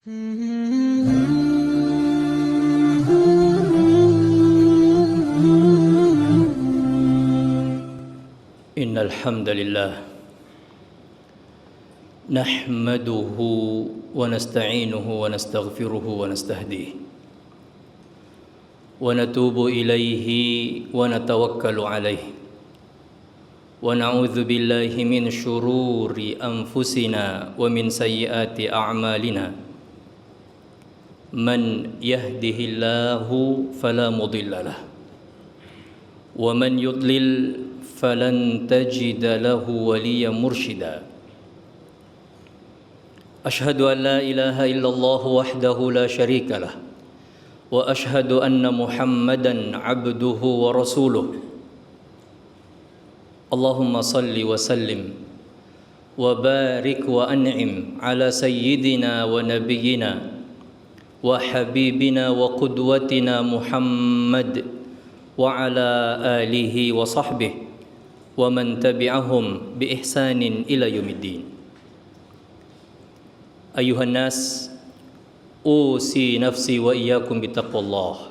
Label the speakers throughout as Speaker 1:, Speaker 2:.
Speaker 1: Innal hamdalillah nahmaduhu wa nasta'inuhu wa nastaghfiruhu wa nastahdihi wa natubu ilayhi wa natawakkalu alayhi wa na'udzu billahi min syururi anfusina wa min sayyiati a'malina man yahdihillahu fala mudilla lahu wa man yudlil falan tajida lahu waliyan mursyida. Ashhadu an la ilaha illallah wahdahu la syarika lah wa ashhadu anna Muhammadan abduhu wa rasuluh. Allahumma salli wa sallim wa barik wa an'im ala sayyidina wa nabiyyina wa habibina wa qudwatina Muhammad wa ala alihi wa sahbihi wa man tabi'ahum bi ihsanin ila yaumiddin. Ayuhan nas, usi nafsi wa iyyakum bittaqwallah.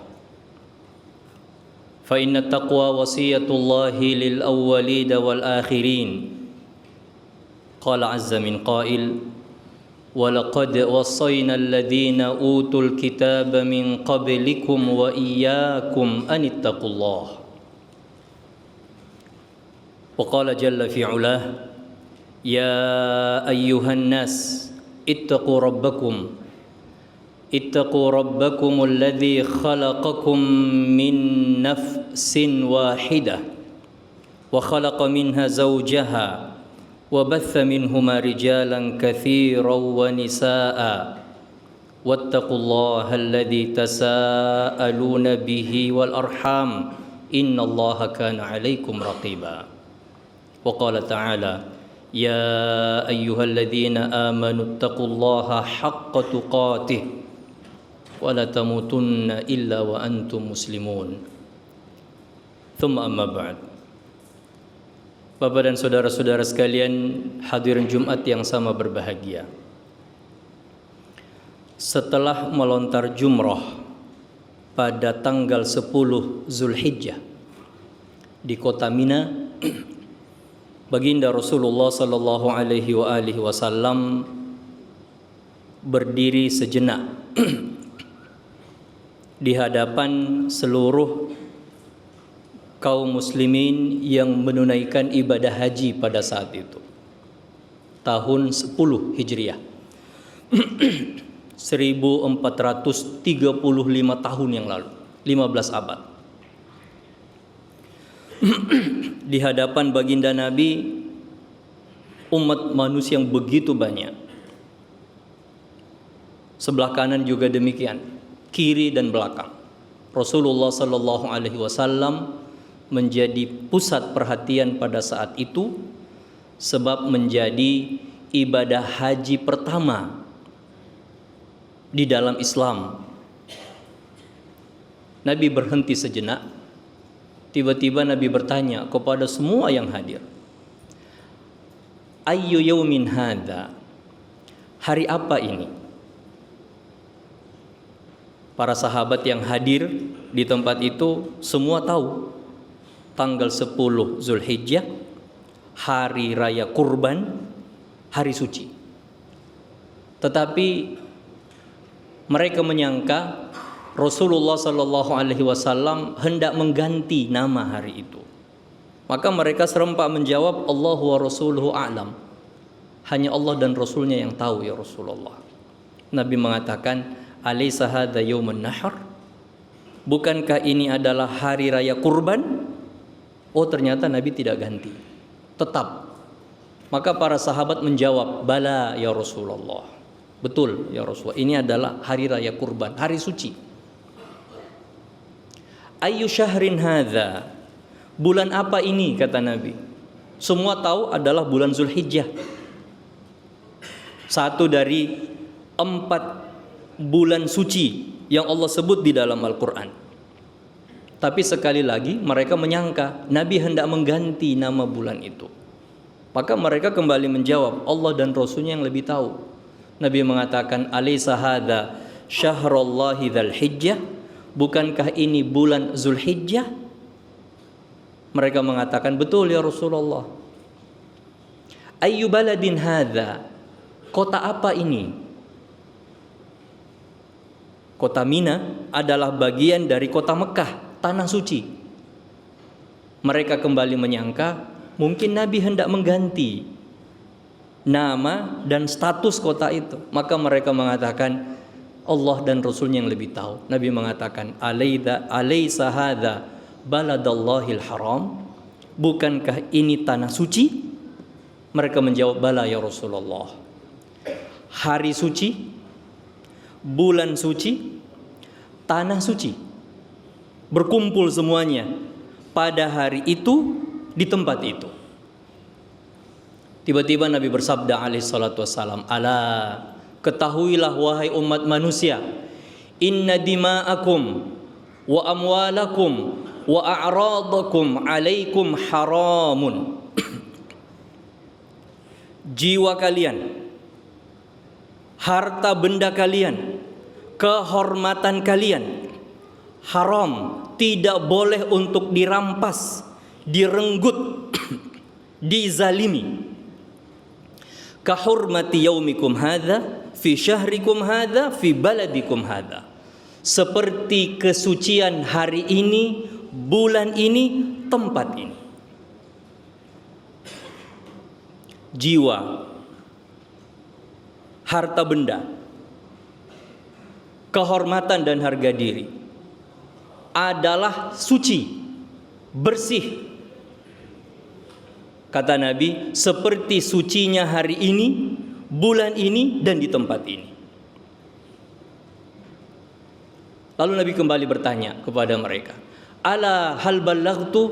Speaker 1: Fa inna taqwa wasiyatullahi lil awwalin wal akhirin. Qala azza min qail wa laqad wassayna alladhina utul kitaba min qablikum wa iyyakum an ittaqullah. وقال جل في علاه يا أيها الناس اتقوا ربكم الذي خلقكم من نفس واحدة وخلق منها زوجها وبث منهما رجالا كثيرا ونساء واتقوا الله الذي تساءلون به والأرحام إن الله كان عليكم رقيبا. وقال تعالى يا أيها الذين آمنوا اتقوا الله حق تقاته ولا تموتن إلا وأنتم مسلمون ثم أما بعد. Bapak dan saudara-saudara sekalian, hadirin Jumat yang sama berbahagia. Setelah melontar jumrah pada tanggal 10 Zulhijjah di kota Mina, Baginda Rasulullah sallallahu alaihi wasallam berdiri sejenak di hadapan seluruh kaum muslimin yang menunaikan ibadah haji pada saat itu. Tahun 10 Hijriah. 1435 tahun yang lalu, 15 abad. Di hadapan baginda Nabi, umat manusia yang begitu banyak. Sebelah kanan juga demikian, kiri dan belakang. Rasulullah sallallahu alaihi wasallam menjadi pusat perhatian pada saat itu, sebab menjadi ibadah haji pertama di dalam Islam. Nabi berhenti sejenak. Tiba-tiba Nabi bertanya kepada semua yang hadir, ayyu yaumin hadza, hari apa ini? Para sahabat yang hadir di tempat itu semua tahu tanggal 10 Zulhijjah, hari raya kurban, hari suci. Tetapi mereka menyangka Rasulullah sallallahu alaihi wasallam hendak mengganti nama hari itu. Maka mereka serempak menjawab, Allahu wa rasuluhu a'lam. Hanya Allah dan Rasulnya yang tahu ya Rasulullah. Nabi mengatakan, alaysa hadza yaumun nahar? Bukankah ini adalah hari raya kurban? Oh, ternyata Nabi tidak ganti. Tetap. Maka para sahabat menjawab, bala ya Rasulullah. Betul ya Rasulullah, ini adalah hari raya kurban, hari suci. Ayyu syahrin hadza, bulan apa ini, kata Nabi. Semua tahu adalah bulan Zulhijjah, satu dari 4 bulan suci yang Allah sebut di dalam Al-Quran. Tapi sekali lagi mereka menyangka Nabi hendak mengganti nama bulan itu. Maka mereka kembali menjawab, Allah dan Rasulnya yang lebih tahu. Nabi mengatakan, "Alaysa hadza syahrullahi dzul hijjah?" Bukankah ini bulan Zulhijjah? Mereka mengatakan, "Betul ya Rasulullah." "Ayyu baladin hadza?" Kota apa ini? Kota Mina adalah bagian dari kota Mekah, tanah suci. Mereka kembali menyangka mungkin Nabi hendak mengganti nama dan status kota itu. Maka mereka mengatakan, Allah dan Rasulnya yang lebih tahu. Nabi mengatakan, "Alaysa hadza baladallahil haram?" Bukankah ini tanah suci? Mereka menjawab, "Bala ya Rasulullah." Hari suci, bulan suci, tanah suci, berkumpul semuanya pada hari itu di tempat itu. Tiba-tiba Nabi bersabda alaihi salatu wassalam, "Ala, ketahuilah wahai umat manusia, inna dima'akum wa amwalakum wa a'radakum alaikum haramun." Jiwa kalian, harta benda kalian, kehormatan kalian haram, tidak boleh untuk dirampas, direnggut, dizalimi. Kahurmati yaumikum hadza fi syahrikum hadza fi baladikum hadza. Seperti kesucian hari ini, bulan ini, tempat ini. Jiwa, harta benda, kehormatan dan harga diri adalah suci, bersih. Kata Nabi, seperti sucinya hari ini, bulan ini, dan di tempat ini. Lalu Nabi kembali bertanya kepada mereka, "Ala hal ballaghtu?"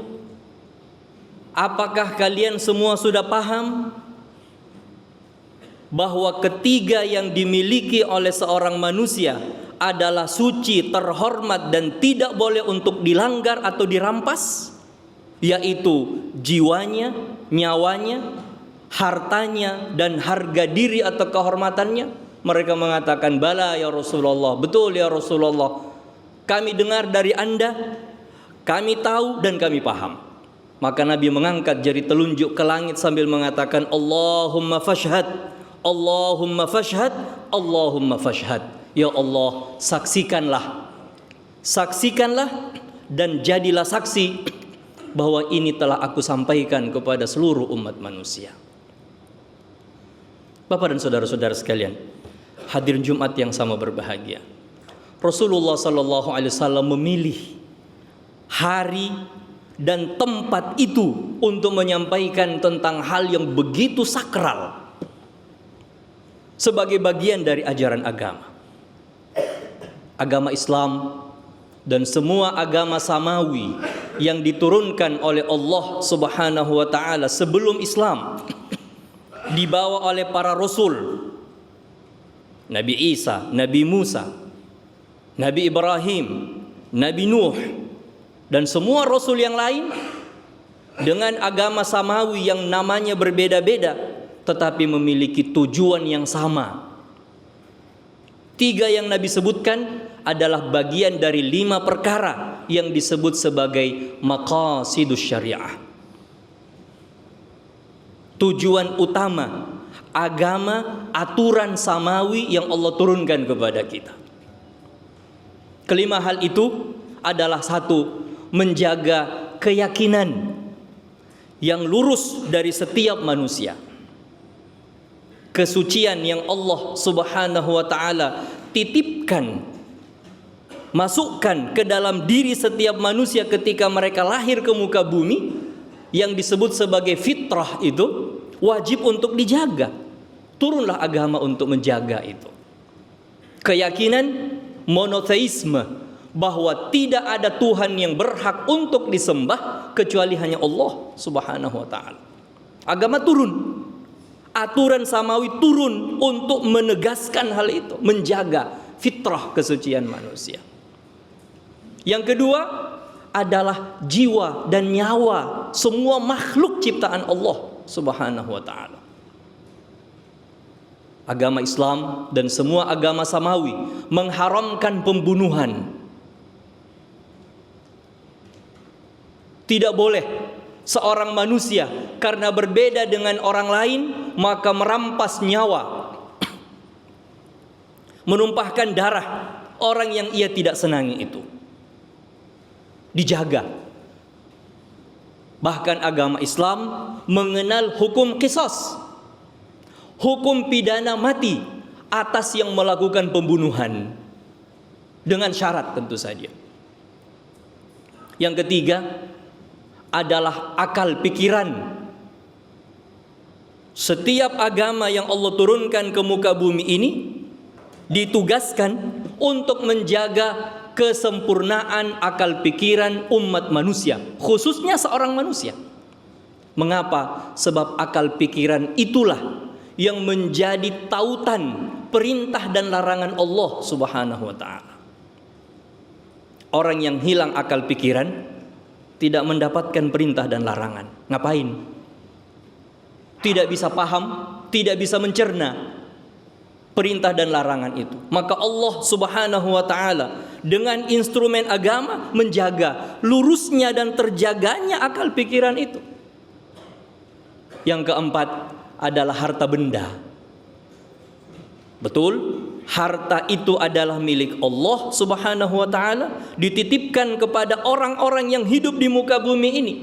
Speaker 1: Apakah kalian semua sudah paham bahwa ketiga yang dimiliki oleh seorang manusia adalah suci, terhormat, dan tidak boleh untuk dilanggar atau dirampas, yaitu jiwanya, nyawanya, hartanya, dan harga diri atau kehormatannya? Mereka mengatakan, "Bala ya Rasulullah." Betul ya Rasulullah, kami dengar dari Anda, kami tahu dan kami paham. Maka Nabi mengangkat jari telunjuk ke langit sambil mengatakan, "Allahumma fashhad, Allahumma fashhad, Allahumma fashhad." Ya Allah, saksikanlah, saksikanlah, dan jadilah saksi bahwa ini telah aku sampaikan kepada seluruh umat manusia. Bapak dan saudara-saudara sekalian, hadirin Jumat yang sama berbahagia, Rasulullah sallallahu alaihi wasallam memilih hari dan tempat itu untuk menyampaikan tentang hal yang begitu sakral sebagai bagian dari ajaran agama. Agama Islam dan semua agama samawi yang diturunkan oleh Allah Subhanahu wa taala sebelum Islam dibawa oleh para rasul, Nabi Isa, Nabi Musa, Nabi Ibrahim, Nabi Nuh, dan semua rasul yang lain dengan agama samawi yang namanya berbeda-beda tetapi memiliki tujuan yang sama. Tiga yang Nabi sebutkan adalah bagian dari 5 perkara yang disebut sebagai maqasidus syariah. Tujuan utama agama, aturan samawi yang Allah turunkan kepada kita. Kelima hal itu adalah: 1, menjaga keyakinan yang lurus dari setiap manusia, kesucian yang Allah Subhanahu wa taala titipkan, masukkan ke dalam diri setiap manusia ketika mereka lahir ke muka bumi, yang disebut sebagai fitrah itu wajib untuk dijaga. Turunlah agama untuk menjaga itu. Keyakinan monoteisme, bahwa tidak ada Tuhan yang berhak untuk disembah kecuali hanya Allah Subhanahu wa taala. Agama turun, aturan samawi turun untuk menegaskan hal itu, menjaga fitrah kesucian manusia. Yang kedua adalah jiwa dan nyawa semua makhluk ciptaan Allah Subhanahu wa taala. Agama Islam dan semua agama samawi mengharamkan pembunuhan. Tidak boleh seorang manusia karena berbeda dengan orang lain maka merampas nyawa, menumpahkan darah orang yang ia tidak senangi itu. Dijaga. Bahkan agama Islam mengenal hukum qisas, hukum pidana mati atas yang melakukan pembunuhan, dengan syarat tentu saja. Yang ketiga adalah akal pikiran. Setiap agama yang Allah turunkan ke muka bumi ini ditugaskan untuk menjaga kesempurnaan akal pikiran umat manusia, khususnya seorang manusia. Mengapa? Sebab akal pikiran itulah yang menjadi tautan perintah dan larangan Allah Subhanahu wa taala. Orang yang hilang akal pikiran tidak mendapatkan perintah dan larangan. Ngapain? Tidak bisa paham, tidak bisa mencerna perintah dan larangan itu. Maka Allah Subhanahu wa taala dengan instrumen agama menjaga lurusnya dan terjaganya akal pikiran itu. Yang keempat adalah harta benda. Betul, harta itu adalah milik Allah Subhanahu wa taala, dititipkan kepada orang-orang yang hidup di muka bumi ini.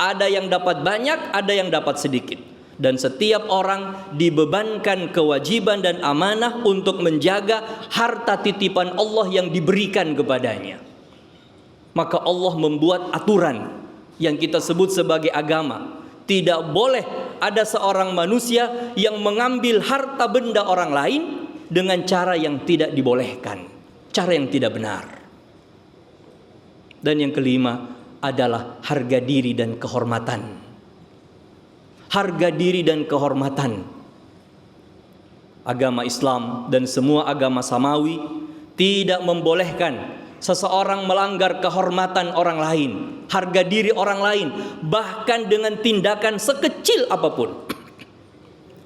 Speaker 1: Ada yang dapat banyak, ada yang dapat sedikit. Dan setiap orang dibebankan kewajiban dan amanah untuk menjaga harta titipan Allah yang diberikan kepadanya. Maka Allah membuat aturan yang kita sebut sebagai agama. Tidak boleh ada seorang manusia yang mengambil harta benda orang lain dengan cara yang tidak dibolehkan, cara yang tidak benar. Dan yang kelima adalah harga diri dan kehormatan. Harga diri dan kehormatan. Agama Islam dan semua agama samawi tidak membolehkan seseorang melanggar kehormatan orang lain, harga diri orang lain, bahkan dengan tindakan sekecil apapun.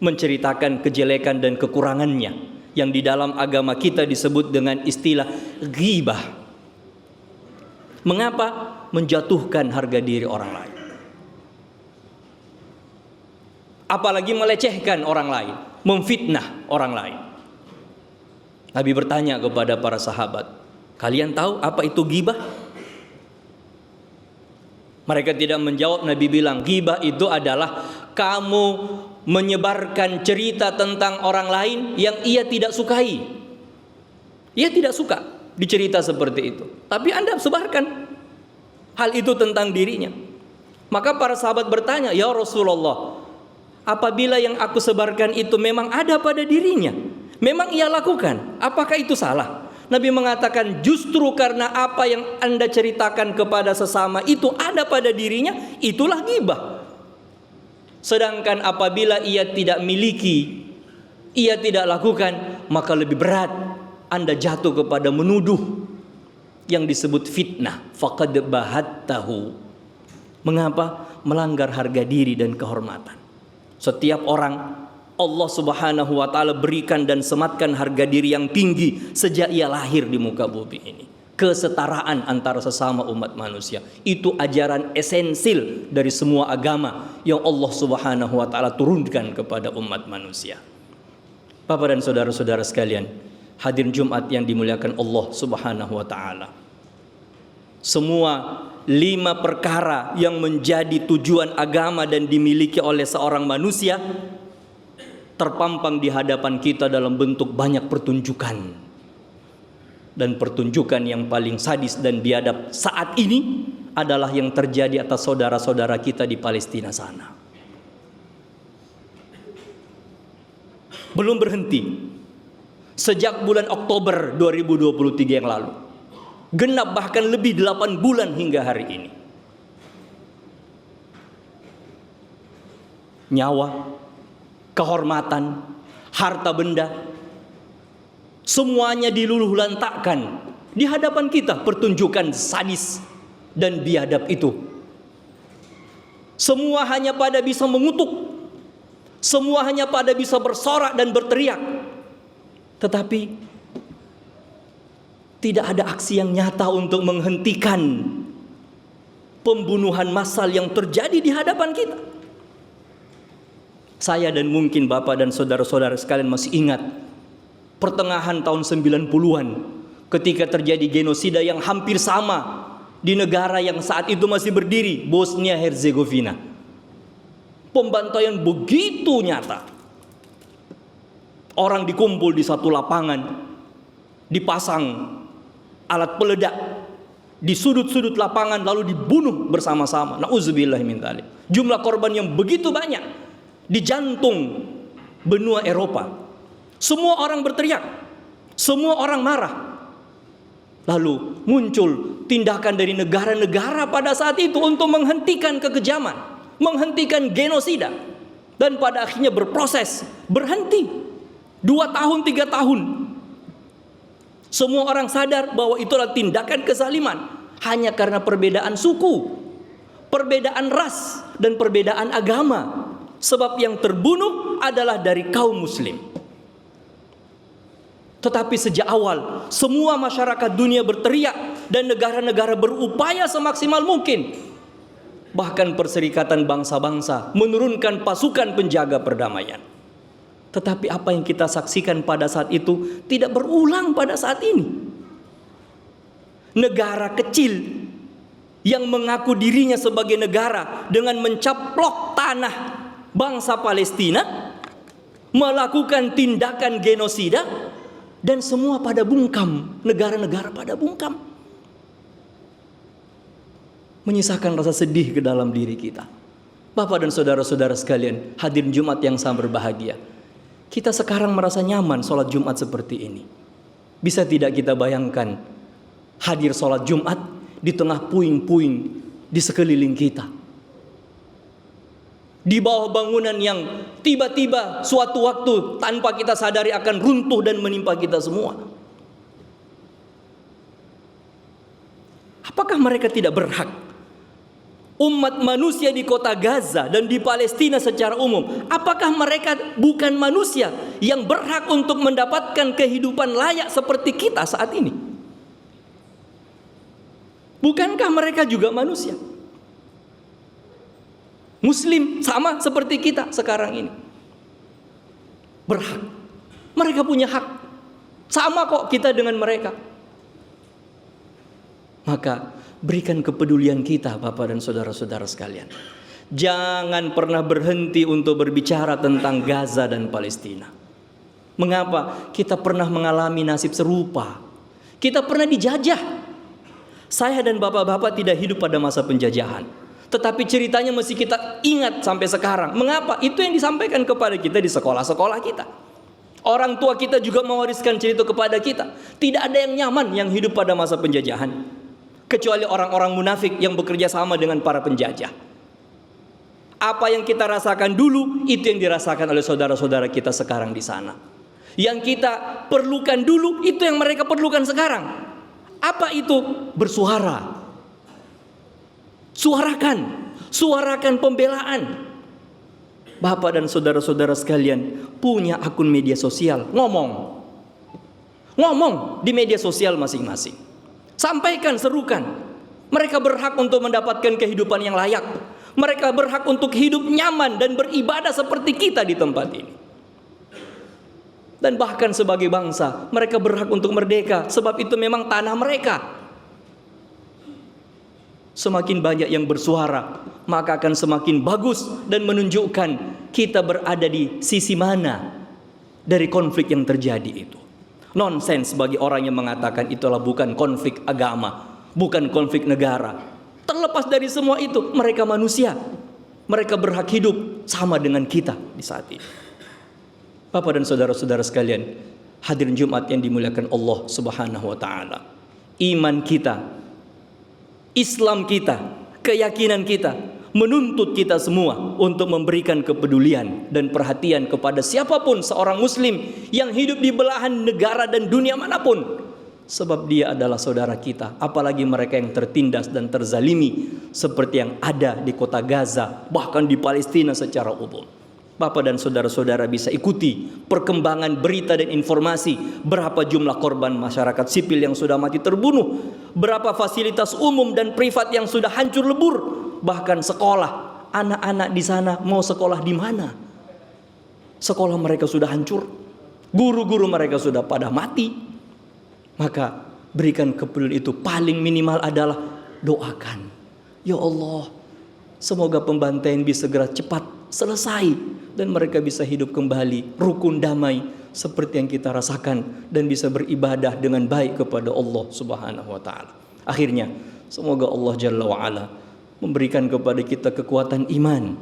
Speaker 1: Menceritakan kejelekan dan kekurangannya yang di dalam agama kita disebut dengan istilah ghibah. Mengapa? Menjatuhkan harga diri orang lain. Apalagi melecehkan orang lain, memfitnah orang lain. Nabi bertanya kepada para sahabat, kalian tahu apa itu ghibah? Mereka tidak menjawab. Nabi bilang, ghibah itu adalah kamu menyebarkan cerita tentang orang lain yang ia tidak sukai. Ia tidak suka dicerita seperti itu, tapi Anda sebarkan hal itu tentang dirinya. Maka para sahabat bertanya, ya Rasulullah, apabila yang aku sebarkan itu memang ada pada dirinya, memang ia lakukan, apakah itu salah? Nabi mengatakan, justru karena apa yang Anda ceritakan kepada sesama itu ada pada dirinya, itulah ghibah. Sedangkan apabila ia tidak miliki, ia tidak lakukan, maka lebih berat Anda jatuh kepada menuduh yang disebut fitnah. Faqad bahattahu. Mengapa? Melanggar harga diri dan kehormatan. Setiap orang Allah Subhanahu wa taala berikan dan sematkan harga diri yang tinggi sejak ia lahir di muka bumi ini. Kesetaraan antara sesama umat manusia itu ajaran esensil dari semua agama yang Allah Subhanahu wa taala turunkan kepada umat manusia. Bapak dan saudara-saudara sekalian, hadirin Jumat yang dimuliakan Allah Subhanahu wa taala. Semua 5 perkara yang menjadi tujuan agama dan dimiliki oleh seorang manusia terpampang di hadapan kita dalam bentuk banyak pertunjukan. Dan pertunjukan yang paling sadis dan biadab saat ini adalah yang terjadi atas saudara-saudara kita di Palestina sana. Belum berhenti. Sejak bulan Oktober 2023 yang lalu, genap bahkan lebih 8 bulan hingga hari ini. Nyawa, kehormatan, harta benda, semuanya diluluhlantakkan di hadapan kita. Pertunjukan sadis dan biadab itu semua hanya pada bisa mengutuk, Semua hanya pada bisa bersorak dan berteriak. Tetapi tidak ada aksi yang nyata untuk menghentikan pembunuhan massal yang terjadi di hadapan kita. Saya dan mungkin Bapak dan saudara-saudara sekalian masih ingat pertengahan tahun 90-an ketika terjadi genosida yang hampir sama di negara yang saat itu masih berdiri, Bosnia Herzegovina. Pembantaian begitu nyata. Orang dikumpul di satu lapangan, dipasang alat peledak di sudut-sudut lapangan lalu dibunuh bersama-sama. Nauzubillah min dzalik. Jumlah korban yang begitu banyak di jantung benua Eropa. Semua orang berteriak, semua orang marah. Lalu muncul tindakan dari negara-negara pada saat itu untuk menghentikan kekejaman, menghentikan genosida, dan pada akhirnya berproses, berhenti 2 tahun 3 tahun. Semua orang sadar bahwa itulah tindakan kezaliman hanya karena perbedaan suku, perbedaan ras, dan perbedaan agama. Sebab yang terbunuh adalah dari kaum muslim. Tetapi sejak awal semua masyarakat dunia berteriak dan negara-negara berupaya semaksimal mungkin. Bahkan Perserikatan Bangsa-Bangsa menurunkan pasukan penjaga perdamaian. Tetapi apa yang kita saksikan pada saat itu tidak berulang pada saat ini. Negara kecil yang mengaku dirinya sebagai negara dengan mencaplok tanah bangsa Palestina melakukan tindakan genosida, dan semua pada bungkam, negara-negara pada bungkam, menyisakan rasa sedih ke dalam diri kita. Bapak dan saudara-saudara sekalian, hadirin Jumat yang sangat berbahagia, kita sekarang merasa nyaman sholat Jumat seperti ini. Bisa tidak kita bayangkan hadir sholat Jumat di tengah puing-puing di sekeliling kita, di bawah bangunan yang tiba-tiba suatu waktu tanpa kita sadari akan runtuh dan menimpa kita semua. Apakah mereka tidak berhak? Umat manusia di kota Gaza dan di Palestina secara umum, apakah mereka bukan manusia yang berhak untuk mendapatkan kehidupan layak seperti kita saat ini? Bukankah mereka juga manusia? Muslim sama seperti kita sekarang ini. Berhak. Mereka punya hak. Sama kok kita dengan mereka. Maka berikan kepedulian kita Bapak dan saudara-saudara sekalian. Jangan pernah berhenti untuk berbicara tentang Gaza dan Palestina. Mengapa? Kita pernah mengalami nasib serupa. Kita pernah dijajah. Saya dan bapak-bapak tidak hidup pada masa penjajahan, tetapi ceritanya mesti kita ingat sampai sekarang. Mengapa? Itu yang disampaikan kepada kita di sekolah-sekolah kita. Orang tua kita juga mewariskan cerita kepada kita. Tidak ada yang nyaman yang hidup pada masa penjajahan, kecuali orang-orang munafik yang bekerja sama dengan para penjajah. Apa yang kita rasakan dulu, itu yang dirasakan oleh saudara-saudara kita sekarang di sana. Yang kita perlukan dulu, itu yang mereka perlukan sekarang. Apa itu? Bersuara. Suarakan pembelaan. Bapak dan saudara-saudara sekalian punya akun media sosial, ngomong di media sosial masing-masing. Sampaikan, serukan. Mereka berhak untuk mendapatkan kehidupan yang layak. Mereka berhak untuk hidup nyaman dan beribadah seperti kita di tempat ini. Dan bahkan sebagai bangsa, mereka berhak untuk merdeka, sebab itu memang tanah mereka. Semakin banyak yang bersuara, maka akan semakin bagus dan menunjukkan kita berada di sisi mana dari konflik yang terjadi itu. Nonsens bagi orang yang mengatakan itulah bukan konflik agama, bukan konflik negara. Terlepas dari semua itu, mereka manusia. Mereka berhak hidup sama dengan kita di saat ini. Bapak dan saudara-saudara sekalian, hadirin Jumat yang dimuliakan Allah Subhanahu wa taala. Iman kita, Islam kita, keyakinan kita menuntut kita semua untuk memberikan kepedulian dan perhatian kepada siapapun seorang muslim yang hidup di belahan negara dan dunia manapun, sebab dia adalah saudara kita, apalagi mereka yang tertindas dan terzalimi seperti yang ada di kota Gaza, bahkan di Palestina secara umum. Bapak dan saudara-saudara bisa ikuti perkembangan berita dan informasi berapa jumlah korban masyarakat sipil yang sudah mati terbunuh, berapa fasilitas umum dan privat yang sudah hancur lebur, bahkan sekolah, anak-anak di sana mau sekolah di mana? Sekolah mereka sudah hancur, guru-guru mereka sudah pada mati. Maka berikan kepedulian itu, paling minimal adalah doakan, ya Allah, semoga pembantaian bisa segera cepat selesai dan mereka bisa hidup kembali rukun damai seperti yang kita rasakan dan bisa beribadah dengan baik kepada Allah Subhanahu wa taala. Akhirnya semoga Allah Jalla wa ala memberikan kepada kita kekuatan iman,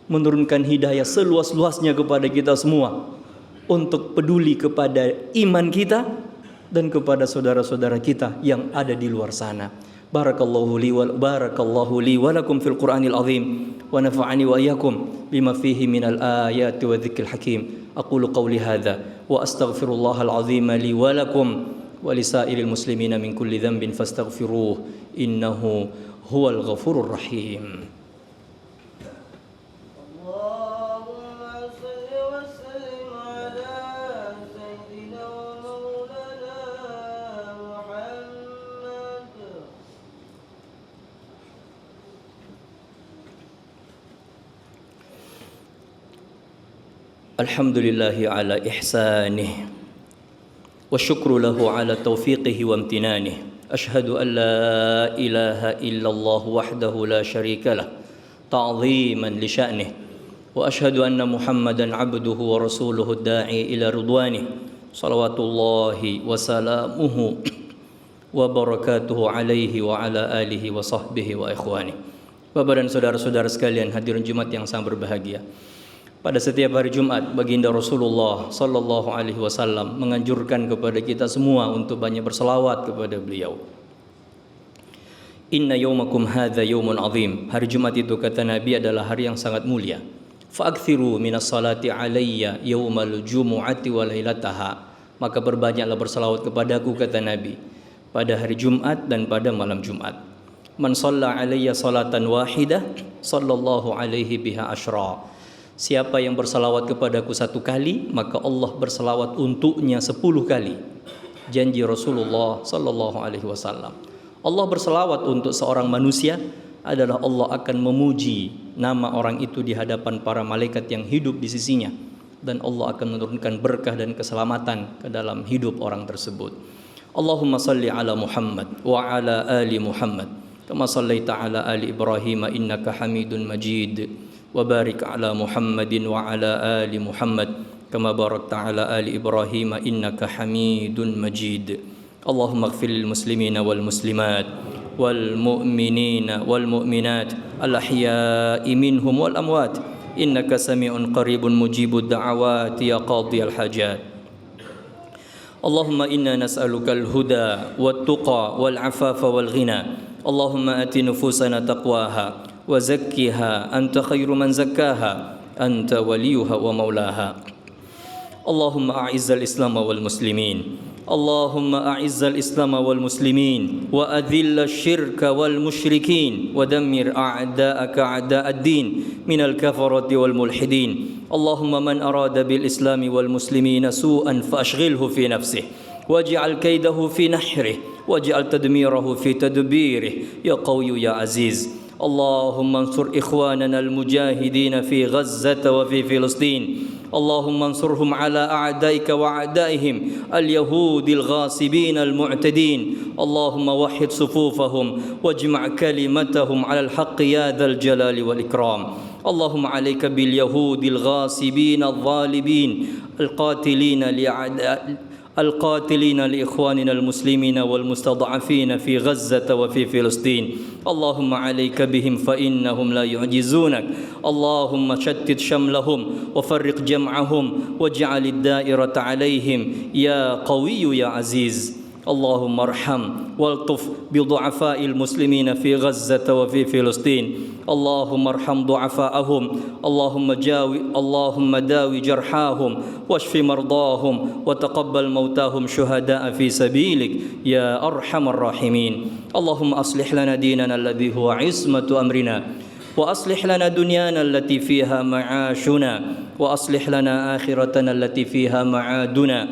Speaker 1: menurunkan hidayah seluas-luasnya kepada kita semua untuk peduli kepada iman kita dan kepada saudara-saudara kita yang ada di luar sana. Barakallahu li wa lakum fil Qur'anil azim wa nafa'ani wa iyyakum bima fihi minal ayati wa dzikril hakim. Aqulu qawli hadza wa astaghfirullahal azim li wa lakum wa lisairil muslimina min kulli dhanbin fastaghfiruhu innahu huwal ghafurur rahim. Alhamdulillahi ala ihsanih wa syukru lahu ala taufiqihi wa amtinanih. Ashhadu an la ilaha illallah wahdahu la syarika lah ta'ziman li sya'nih wa ashhadu anna Muhammadan abduhu wa rasuluhu da'i ila ridwanih salawatullahi wa salamuhu wa barakatuhu alaihi wa ala alihi wa sahbihi wa ikhwanih. Bapak dan saudara-saudara sekalian, hadirin Jumat yang sangat berbahagia. Pada setiap hari Jumat, baginda Rasulullah sallallahu alaihi wasallam menganjurkan kepada kita semua untuk banyak berselawat kepada beliau. Inna yawmakum hadza yawmun azim. Hari Jumat itu kata Nabi adalah hari yang sangat mulia. Fa'akthiru minas salati alayya yawmal jumu'ati wa lailataha. Maka berbanyaklah berselawat kepadaku kata Nabi pada hari Jumat dan pada malam Jumat. Man shalla alayya salatan wahidah sallallahu alaihi biha asyra. Siapa yang bersalawat kepadaku satu kali, maka Allah bersalawat untuknya 10 kali. Janji Rasulullah sallallahu alaihi wasallam. Allah bersalawat untuk seorang manusia adalah Allah akan memuji nama orang itu di hadapan para malaikat yang hidup di sisinya, dan Allah akan menurunkan berkah dan keselamatan ke dalam hidup orang tersebut. Allahumma salli ala Muhammad wa ala ali Muhammad kama sallaita ala ali Ibrahim innaka Hamidun Majid. وبارك على محمد وعلى آل محمد كما باركت على آل إبراهيم إنك حميد مجيد. اللهم اغفر للمسلمين والمسلمات والمؤمنين والمؤمنات الأحياء منهم والأموات إنك سميع قريب مجيب الدعوات يا قاضي الحاجات. اللهم إنا نسألك الهدى والتقى والعفاف والغنى. اللهم آت نفوسنا تقواها وزكها أنت خير من زكاها أنت وليها ومولاها. اللهم أعز الإسلام والمسلمين. اللهم أعز الإسلام والمسلمين وأذل الشرك والمشركين ودمر أعداءك أعداء الدين من الكفرة والملحدين. اللهم من أراد بالإسلام والمسلمين سوءا فأشغله في نفسه واجعل كيده في نحره واجعل تدميره في تدبيره يا قوي يا عزيز. اللهم انصر إخواننا المجاهدين في غزة وفي فلسطين. اللهم انصرهم على أعدائك وأعدائهم اليهود الغاصبين المعتدين. اللهم وحد صفوفهم واجمع كلمتهم على الحق يا ذا الجلال والإكرام. اللهم عليك باليهود الغاصبين الظالمين القاتلين لإخواننا المسلمين والمستضعفين في غزة وفي فلسطين. اللهم عليك بهم فإنهم لا يعجزونك. اللهم شتت شملهم وفرق جمعهم واجعل الدائرة عليهم يا قوي يا عزيز. اللهم ارحم والطف بضعفاء المسلمين في غزة وفي فلسطين. اللهم ارحم ضعفاءهم. اللهم داوي جرحاهم واشف مرضاهم وتقبل موتاهم شهداء في سبيلك يا أرحم الراحمين. اللهم أصلح لنا ديننا الذي هو عصمة أمرنا وأصلح لنا دنيانا التي فيها معاشنا وأصلح لنا آخرتنا التي فيها معادنا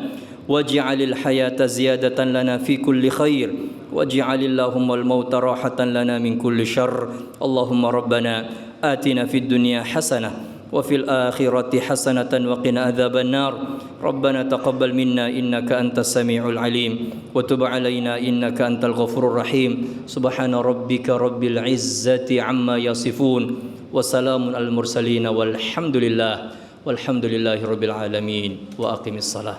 Speaker 1: واجعل الحياة زيادة لنا في كل خير واجعل اللهم الموت راحة لنا من كل شر اللهم ربنا آتنا في الدنيا حسنة وفي الآخرة حسنة وقنا عذاب النار ربنا تقبل منا إنك أنت السميع العليم وتب علينا إنك أنت الغفور الرحيم سبحان ربك رب العزة عما يصفون وسلام على المرسلين والحمد لله رب العالمين وأقم الصلاة